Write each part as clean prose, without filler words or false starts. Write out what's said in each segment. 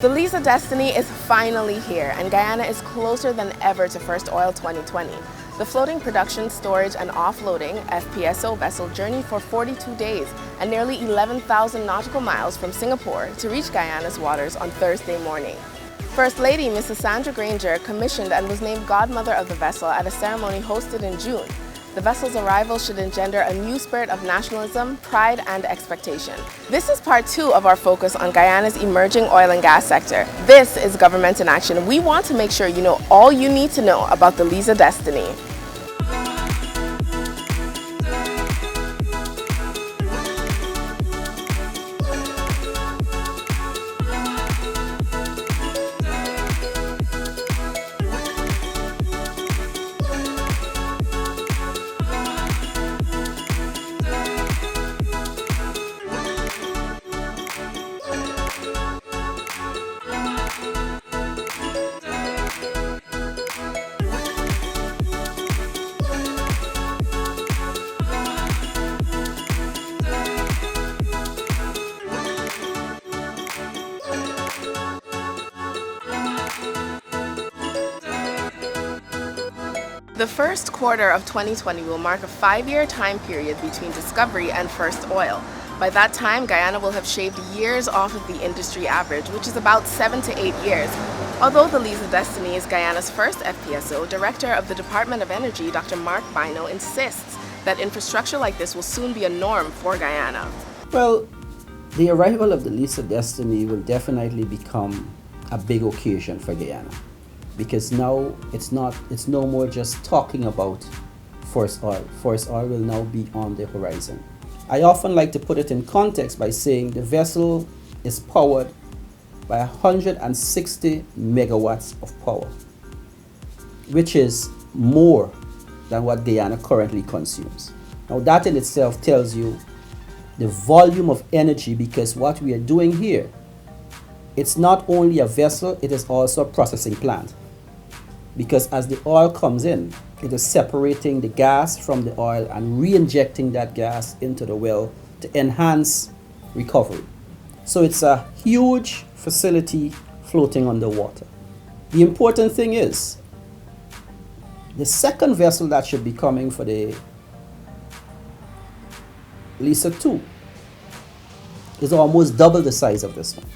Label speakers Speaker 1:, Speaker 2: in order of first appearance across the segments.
Speaker 1: The Liza Destiny is finally here, and Guyana is closer than ever to First Oil 2020. The floating production, storage, and offloading FPSO vessel journeyed for 42 days and nearly 11,000 nautical miles from Singapore to reach Guyana's waters on Thursday morning. First Lady Mrs. Sandra Granger commissioned and was named godmother of the vessel at a ceremony hosted in June. The vessel's arrival should engender a new spirit of nationalism, pride, and expectation. This is part 2 of our focus on Guyana's emerging oil and gas sector. This is Government in Action. We want to make sure you know all you need to know about the Liza Destiny. The first quarter of 2020 will mark a 5-year time period between discovery and first oil. By that time, Guyana will have shaved years off of the industry average, which is about 7 to 8 years. Although the Liza Destiny is Guyana's first FPSO, Director of the Department of Energy, Dr. Mark Bino, insists that infrastructure like this will soon be a norm for Guyana.
Speaker 2: Well, the arrival of the Liza Destiny will definitely become a big occasion for Guyana, because now it's no more just talking about first oil. First oil will now be on the horizon. I often like to put it in context by saying the vessel is powered by 160 megawatts of power, which is more than what Guyana currently consumes. Now that in itself tells you the volume of energy, because what we are doing here, it's not only a vessel, it is also a processing plant. Because as the oil comes in, it is separating the gas from the oil and re-injecting that gas into the well to enhance recovery. So it's a huge facility floating on the water. The important thing is, the second vessel that should be coming for the Liza 2 is almost double the size of this one.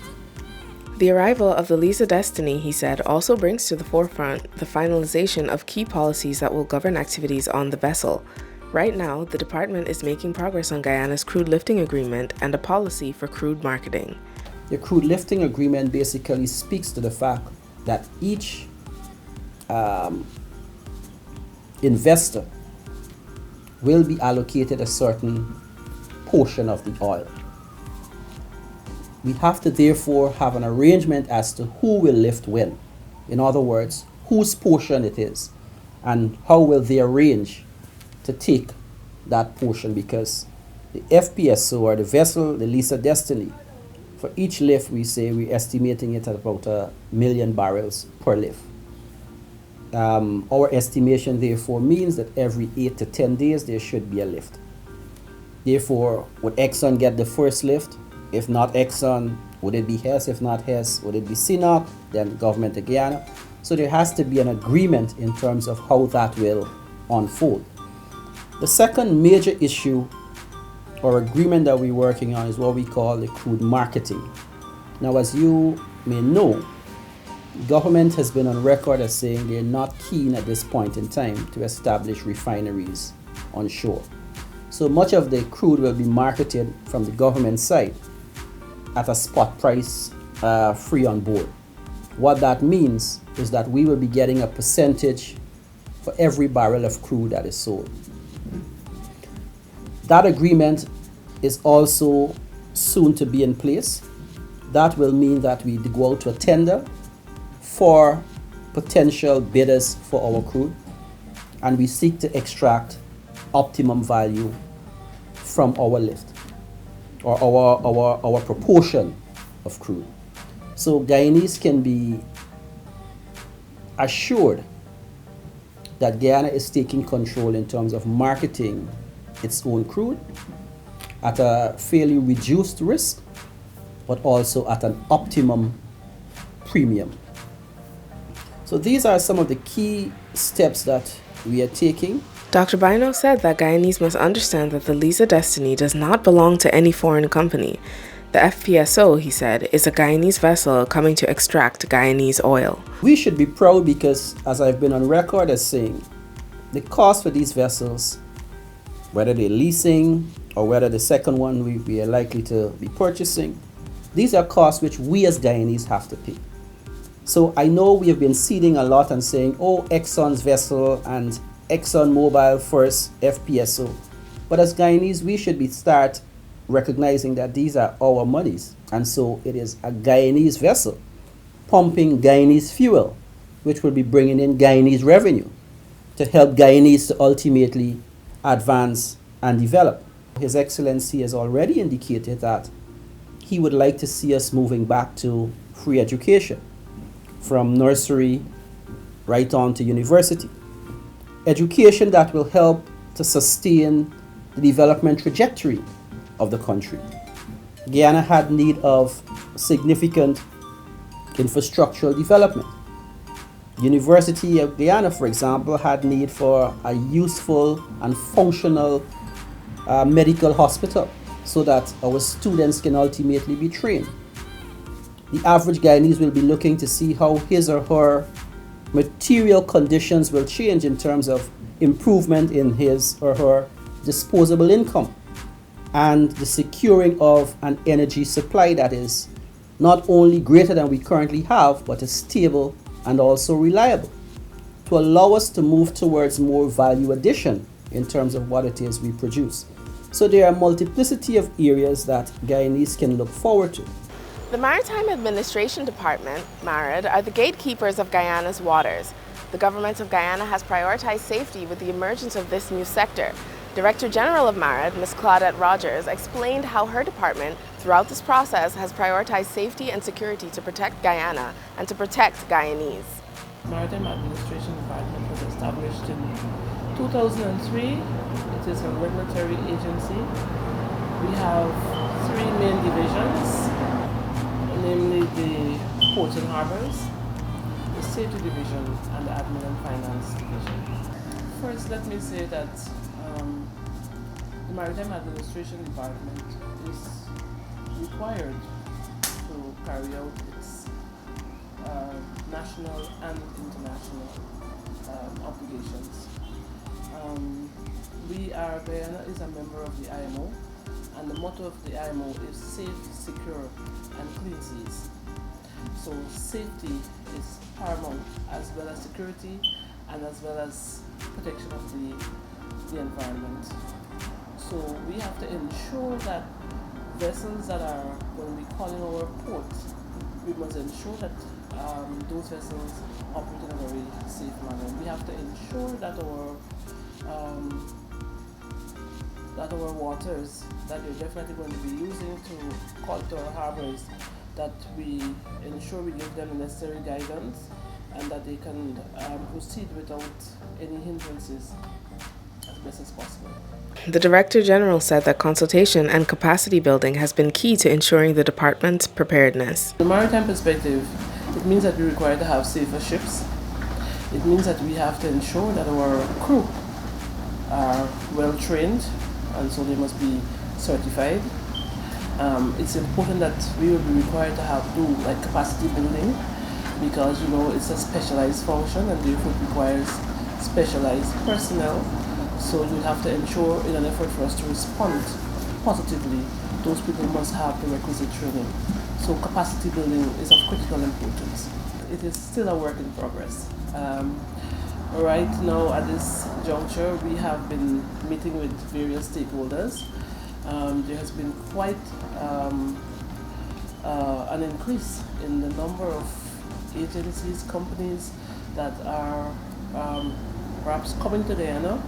Speaker 1: The arrival of the Liza Destiny, he said, also brings to the forefront the finalization of key policies that will govern activities on the vessel. Right now, the department is making progress on Guyana's crude lifting agreement and a policy for crude marketing.
Speaker 2: The crude lifting agreement basically speaks to the fact that each investor will be allocated a certain portion of the oil. We have to therefore have an arrangement as to who will lift when. In other words, whose portion it is, and how will they arrange to take that portion, because the FPSO or the vessel, the Liza Destiny, for each lift we're estimating it at about 1 million barrels per lift. Our estimation therefore means that every 8 to 10 days there should be a lift. Therefore, would Exxon get the first lift? If not Exxon, would it be Hess? If not Hess, would it be CNOOC? Then Government of Guyana. So there has to be an agreement in terms of how that will unfold. The second major issue or agreement that we're working on is what we call the crude marketing. Now, as you may know, government has been on record as saying they're not keen at this point in time to establish refineries on shore. So much of the crude will be marketed from the government side at a spot price, free on board. What that means is that we will be getting a percentage for every barrel of crude that is sold. That agreement is also soon to be in place. That will mean that we go out to a tender for potential bidders for our crude, and we seek to extract optimum value from our lift, or our proportion of crude. So Guyanese can be assured that Guyana is taking control in terms of marketing its own crude at a fairly reduced risk, but also at an optimum premium. So these are some of the key steps that we are taking.
Speaker 1: Dr. Bino said that Guyanese must understand that the Liza Destiny does not belong to any foreign company. The FPSO, he said, is a Guyanese vessel coming to extract Guyanese oil.
Speaker 2: We should be proud because, as I've been on record as saying, the cost for these vessels, whether they're leasing or whether the second one we are likely to be purchasing, these are costs which we as Guyanese have to pay. So I know we have been seeding a lot and saying, oh, Exxon's vessel and ExxonMobil first FPSO. But as Guyanese, we should start recognizing that these are our monies. And so it is a Guyanese vessel pumping Guyanese fuel, which will be bringing in Guyanese revenue to help Guyanese to ultimately advance and develop. His Excellency has already indicated that he would like to see us moving back to free education from nursery right on to university. Education that will help to sustain the development trajectory of the country. Guyana had need of significant infrastructural development. University of Guyana, for example, had need for a useful and functional medical hospital so that our students can ultimately be trained. The average Guyanese will be looking to see how his or her material conditions will change in terms of improvement in his or her disposable income and the securing of an energy supply that is not only greater than we currently have, but is stable and also reliable to allow us to move towards more value addition in terms of what it is we produce. So there are a multiplicity of areas that Guyanese can look forward to.
Speaker 1: The Maritime Administration Department, MARAD, are the gatekeepers of Guyana's waters. The Government of Guyana has prioritized safety with the emergence of this new sector. Director General of MARAD, Ms. Claudette Rogers, explained how her department, throughout this process, has prioritized safety and security to protect Guyana and to protect Guyanese.
Speaker 3: Maritime Administration Department was established in 2003. It is a regulatory agency. We have three main divisions, namely the Ports and Harbors, the Safety Division, and the Admin and Finance Division. First, let me say that the Maritime Administration Department is required to carry out its national and international obligations. Guyana is a member of the IMO, and the motto of the IMO is safe, secure, and clean seas. So safety is paramount, as well as security and as well as protection of the environment. So we have to ensure that vessels that are going to be calling our ports, we must ensure that those vessels operate in a very safe manner. We have to ensure that our waters that we're definitely going to be using to call to our harbors, that we ensure we give them the necessary guidance and that they can proceed without any hindrances as best as possible.
Speaker 1: The Director General said that consultation and capacity building has been key to ensuring the department's preparedness.
Speaker 3: From a maritime perspective, it means that we require to have safer ships. It means that we have to ensure that our crew are well trained, and so they must be certified. It's important that we will be required to do capacity building, because it's a specialized function and therefore it requires specialized personnel. So you have to ensure, in an effort for us to respond positively, those people must have the requisite training. So capacity building is of critical importance. It is still a work in progress. Right now, at this juncture, we have been meeting with various stakeholders. There has been quite an increase in the number of agencies, companies that are perhaps coming to Guyana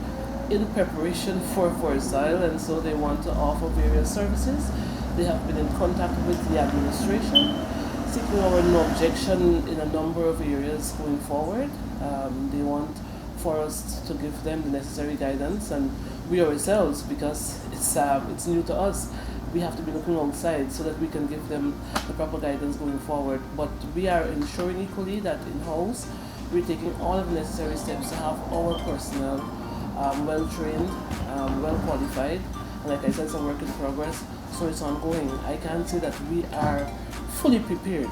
Speaker 3: in preparation for oil, and so they want to offer various services. They have been in contact with the administration, seeking our no objection in a number of areas going forward. They want for us to give them the necessary guidance, and we ourselves, because it's new to us, we have to be looking outside so that we can give them the proper guidance going forward. But we are ensuring equally that in-house we're taking all of the necessary steps to have our personnel well trained, well qualified, and like I said, it's a work in progress, so it's ongoing. I can't say that we are fully prepared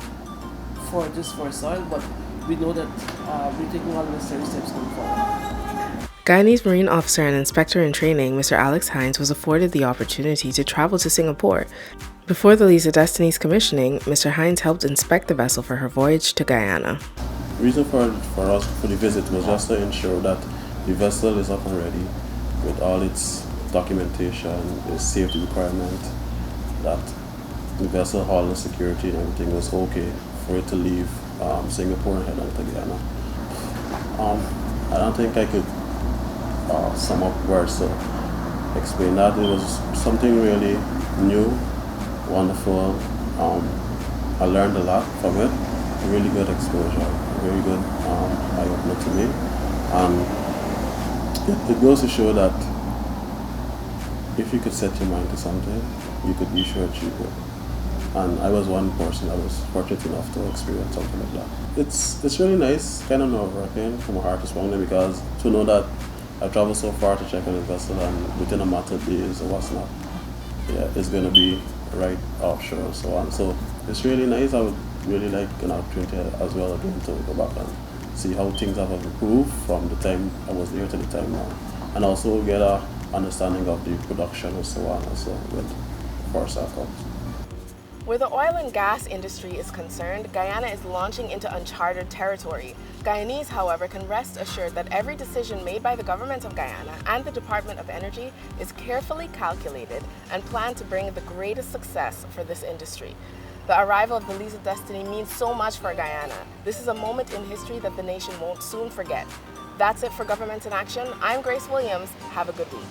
Speaker 3: for this first oil, but we know that we're taking all the necessary steps going forward.
Speaker 1: Guyanese Marine Officer and Inspector in Training, Mr. Alex Hines, was afforded the opportunity to travel to Singapore. Before the Liza Destiny's commissioning, Mr. Hines helped inspect the vessel for her voyage to Guyana.
Speaker 4: The reason for us for the visit was just to ensure that the vessel is up and ready with all its documentation, its safety requirement, that the vessel hull and security and everything was okay for it to leave Singapore and head on to Guyana. I don't think I could sum up words to explain that. It was something really new, wonderful. I learned a lot from it. Really good exposure, very good eye-opener to me. And it goes to show that if you could set your mind to something, you could be sure to achieve it. And I was one person that was fortunate enough to experience something like that. It's really nice, kind of nerve-wracking. My heart is pounding because to know that I traveled so far to check on the vessel and within a matter of days or what's not, yeah, it's going to be right offshore and so on. So it's really nice. I would really like an opportunity as well again to go back and see how things have improved from the time I was there to the time now, and also get a understanding of the production and so on also with first outcomes.
Speaker 1: Where the oil and gas industry is concerned, Guyana is launching into unchartered territory. Guyanese, however, can rest assured that every decision made by the Government of Guyana and the Department of Energy is carefully calculated and planned to bring the greatest success for this industry. The arrival of the Liza Destiny means so much for Guyana. This is a moment in history that the nation won't soon forget. That's it for Government in Action. I'm Grace Williams. Have a good week.